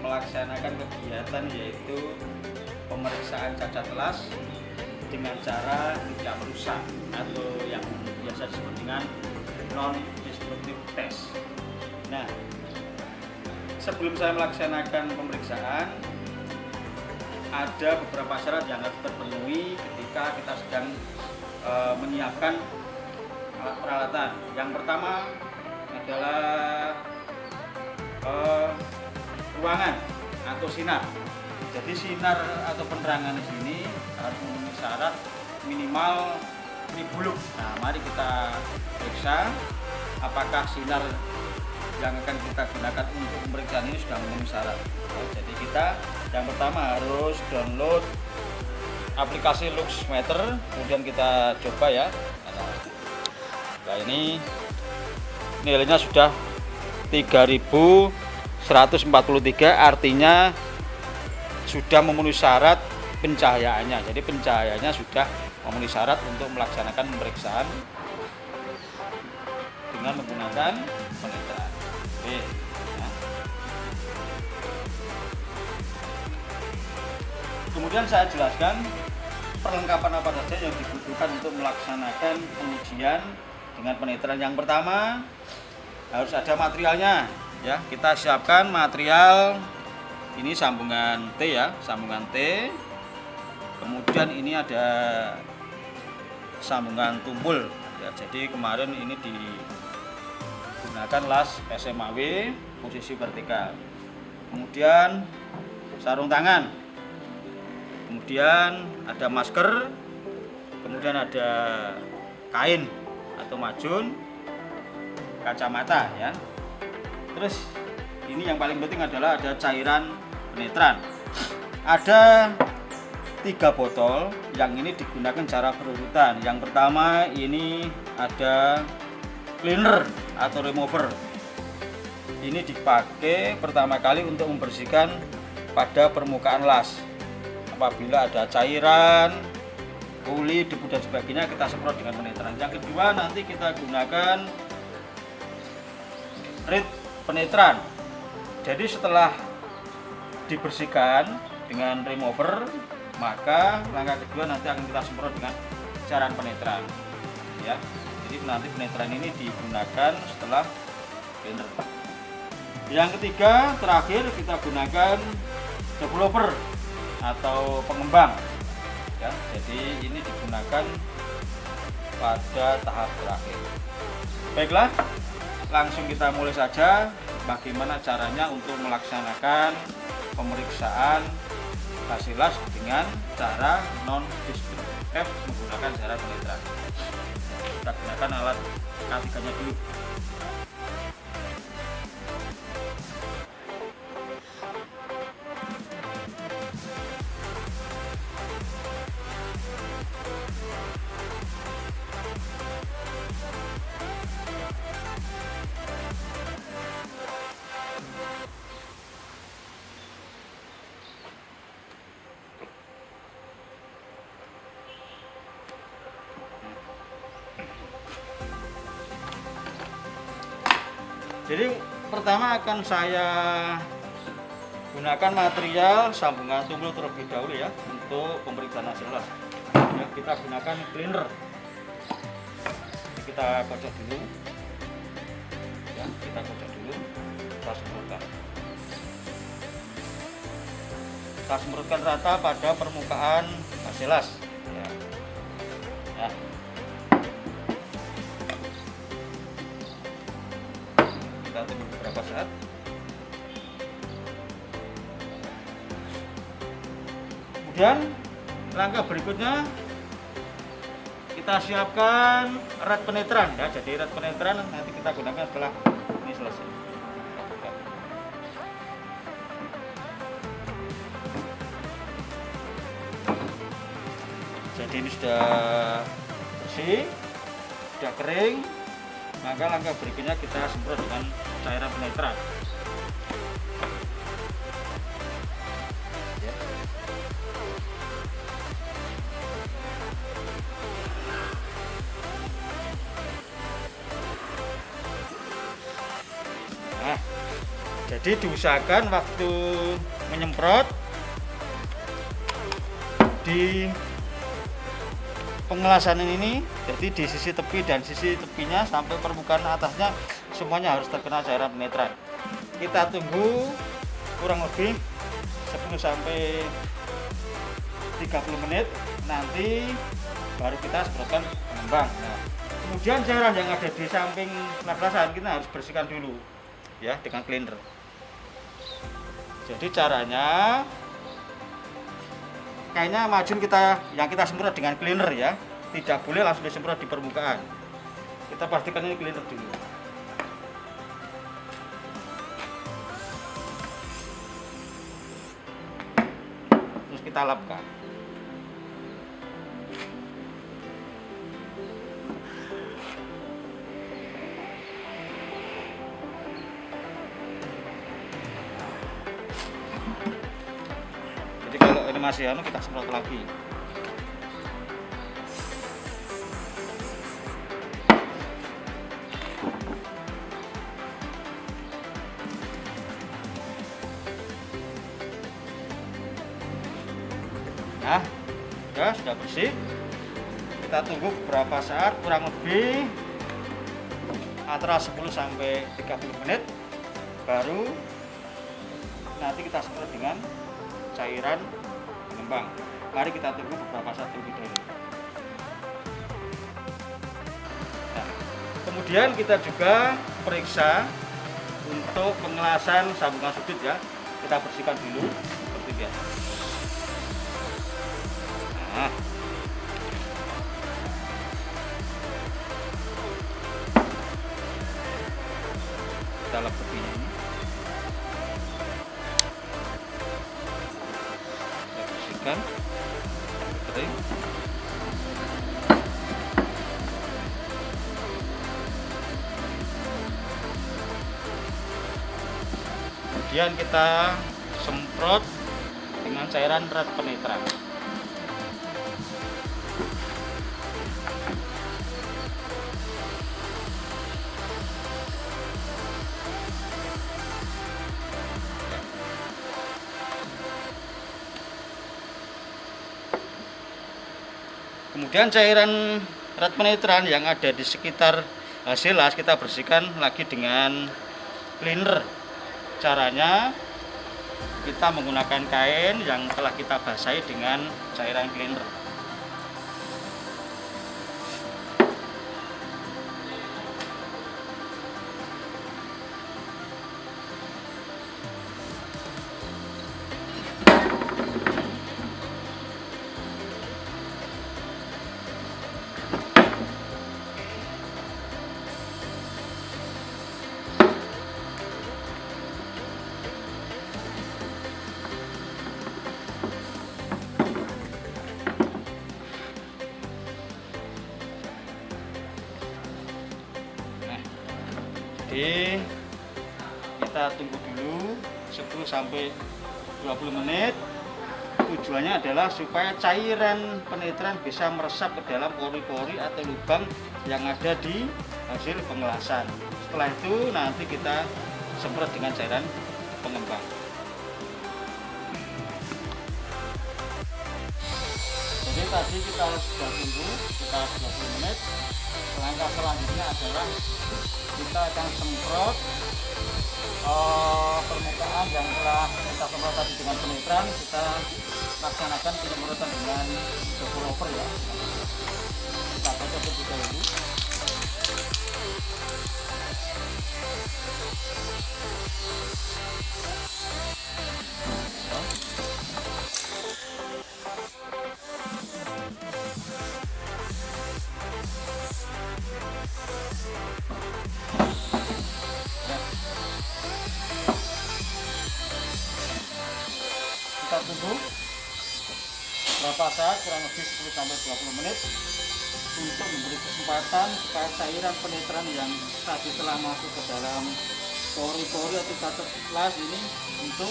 melaksanakan kegiatan yaitu pemeriksaan cacat telas dengan cara tidak merusak atau yang biasa disebut dengan non destructive test. Nah, sebelum saya melaksanakan pemeriksaan, ada beberapa syarat yang harus terpenuhi ketika kita sedang menyiapkan alat peralatan. Yang pertama adalah ruangan atau sinar. Jadi sinar atau penerangan di sini harus memenuhi syarat minimal 1000 lux. Nah, mari kita periksa apakah sinar yang akan kita gunakan untuk pemeriksaan ini sudah memenuhi syarat. Jadi kita yang pertama harus download aplikasi Luxmeter, kemudian kita coba ya. Nah, ini nilainya sudah 3143, artinya sudah memenuhi syarat pencahayaannya. Jadi pencahayaannya sudah memenuhi syarat untuk melaksanakan pemeriksaan dengan menggunakan penetraan. Oke. Nah. Kemudian saya jelaskan perlengkapan apa saja yang dibutuhkan untuk melaksanakan pengujian dengan penetraan. Yang pertama harus ada materialnya ya. Kita siapkan material ini sambungan T ya, sambungan T. Kemudian ini ada sambungan tumpul ya. Jadi kemarin ini digunakan las SMAW posisi vertikal. Kemudian sarung tangan. Kemudian ada masker. Kemudian ada kain atau majun, kacamata ya. Terus ini yang paling penting adalah ada cairan penetran. Ada 3 botol yang ini digunakan cara berurutan. Yang pertama ini ada cleaner atau remover. Ini dipakai pertama kali untuk membersihkan pada permukaan las. Apabila ada cairan, kulit, debu dan sebagainya, kita semprot dengan penetran. Yang kedua nanti kita gunakan red penetran. Jadi setelah dibersihkan dengan remover, maka langkah kedua nanti akan kita semprot dengan cairan penetran ya. Jadi nanti penetran ini digunakan setelah cleaner. Yang ketiga terakhir kita gunakan developer atau pengembang ya. Jadi ini digunakan pada tahap terakhir. Baiklah, langsung kita mulai saja bagaimana caranya untuk melaksanakan pemeriksaan hasil las dengan cara non destruktif menggunakan cara penetran. Kita gunakan alat K3-nya dulu. Jadi pertama akan saya gunakan material sambungan tumpul terlebih dahulu ya untuk pemeriksaan hasil las. Ya, kita gunakan cleaner. Jadi kita kocok dulu. Ya, kita kocok dulu. Kita semprotkan. Kita semprotkan rata pada permukaan hasil las. Ya. Ya. Tunggu beberapa saat. Kemudian langkah berikutnya kita siapkan red penetran ya. Jadi red penetran nanti kita gunakan setelah ini selesai. Jadi ini sudah bersih, sudah kering. Maka langkah berikutnya kita semprot dengan cairan penetran. Ya. Nah, Jadi diusahakan waktu menyemprot di pengelasan ini, jadi di sisi tepi dan sisi tepinya sampai permukaan atasnya semuanya harus terkena cairan penetran. Kita tunggu kurang lebih 10 sampai 30 menit, nanti baru kita semprotkan pengembang. Nah, kemudian cairan yang ada di samping laklasan kita harus bersihkan dulu ya dengan cleaner. Jadi caranya kayaknya majun yang kita semprot dengan cleaner ya, tidak boleh langsung disemprot di permukaan. Kita pastikan ini cleaner dulu. Terus kita lapkan. Jadi kalau ini masih kita semprot lagi. Nah, sudah bersih. Kita tunggu beberapa saat, kurang lebih antara 10 sampai 30 menit, baru nanti kita semprot dengan cairan pengembang. Mari kita tunggu beberapa saat terlebih dahulu. Nah, kemudian kita juga periksa untuk pengelasan sambungan sudut ya. Kita bersihkan dulu seperti biasa. Nah, kita lap tepinya ini. Kita bersihkan kering. Kemudian kita semprot dengan cairan red penetran. Kemudian cairan red penetran yang ada di sekitar hasil las kita bersihkan lagi dengan cleaner. Caranya kita menggunakan kain yang telah kita basahi dengan cairan cleaner. Jadi kita tunggu dulu 10 sampai 20 menit. Tujuannya adalah supaya cairan penetran bisa meresap ke dalam pori-pori atau lubang yang ada di hasil pengelasan. Setelah itu nanti kita semprot dengan cairan pengembang. Jadi tadi kita sudah tunggu sekitar 20 menit. Langkah selanjutnya adalah kita akan semprot permukaan yang telah kita semprot tadi dengan penetran. Kita laksanakan penyemprotan dengan developer ya. Kita baca terlebih dahulu. Kita tunggu berapa saat, kurang lebih 10 sampai 20 menit untuk memberi kesempatan supaya cairan penetran yang tadi telah masuk ke dalam pori-pori atau cacat las ini untuk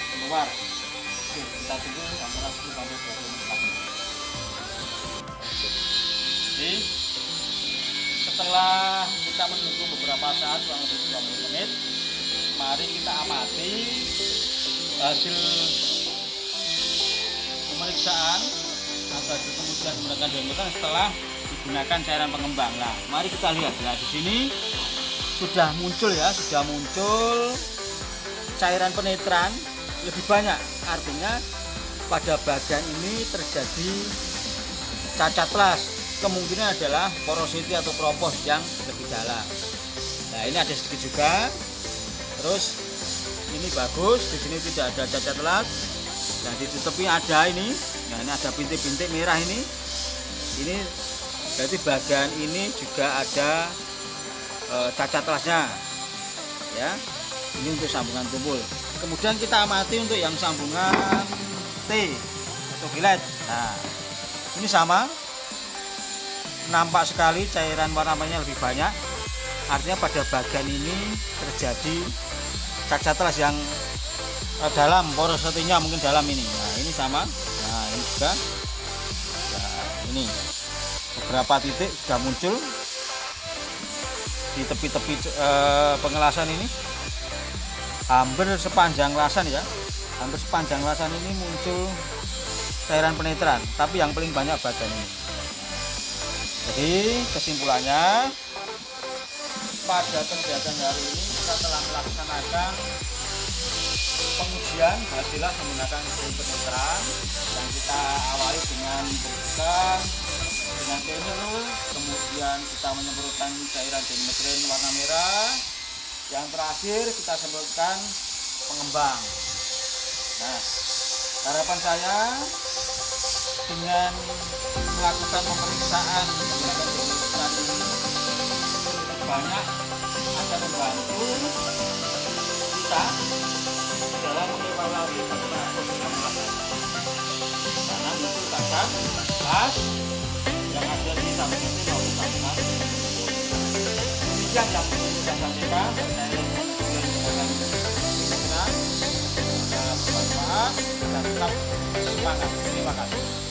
keluar. Oke, kita tunggu antara 10 sampai 20 menit lagi. Jadi setelah kita menunggu beberapa saat, kurang lebih 20 menit, Mari kita amati hasil pemeriksaan atau hasil pengujian menggunakan deodoran setelah digunakan cairan pengembang. Nah, mari kita lihat. Nah, di sini sudah muncul ya, cairan penetran lebih banyak. Artinya pada bagian ini terjadi cacat las. Kemungkinan adalah porosity atau propos yang lebih dalam. Nah, ini ada sedikit juga. Terus ini bagus, di sini tidak ada cacat las. Nah, di tepi ada ini. Nah, ini ada bintik-bintik merah ini. Ini berarti bagian ini juga ada cacat lasnya. Ya. Ini untuk sambungan tumpul. Kemudian kita amati untuk yang sambungan T atau bilet. Nah, ini sama. Nampak sekali cairan warna merahnya lebih banyak. Artinya pada bagian ini terjadi cacat las yang dalam, porositinya mungkin dalam ini. Nah, ini sama. Nah, ini juga. Nah, ini beberapa titik sudah muncul di tepi-tepi pengelasan ini. Hampir sepanjang lasan ya. Hampir sepanjang lasan ini muncul cairan penetran, tapi yang paling banyak bagian ini. Jadi kesimpulannya, pada kegiatan hari ini kita telah melaksanakan pengujian hasil menggunakan mesin penetran yang kita awali dengan pembukaan dengan channel, kemudian kita menyemprotkan cairan denimetrin warna merah, yang terakhir kita semprotkan pengembang. Nah, harapan saya dengan melakukan pemeriksaan menggunakan denimetrin ini banyak akan membantu kita dalam mengevaluasi bagaimana proses pengelasan. Karena muncul cacat las yang ada di samping itu maupun sambungan. Demikian yang perlu saya sampaikan terkait dengan menggunakan penetran. Semoga bermanfaat dan tetap semangat. Terima kasih.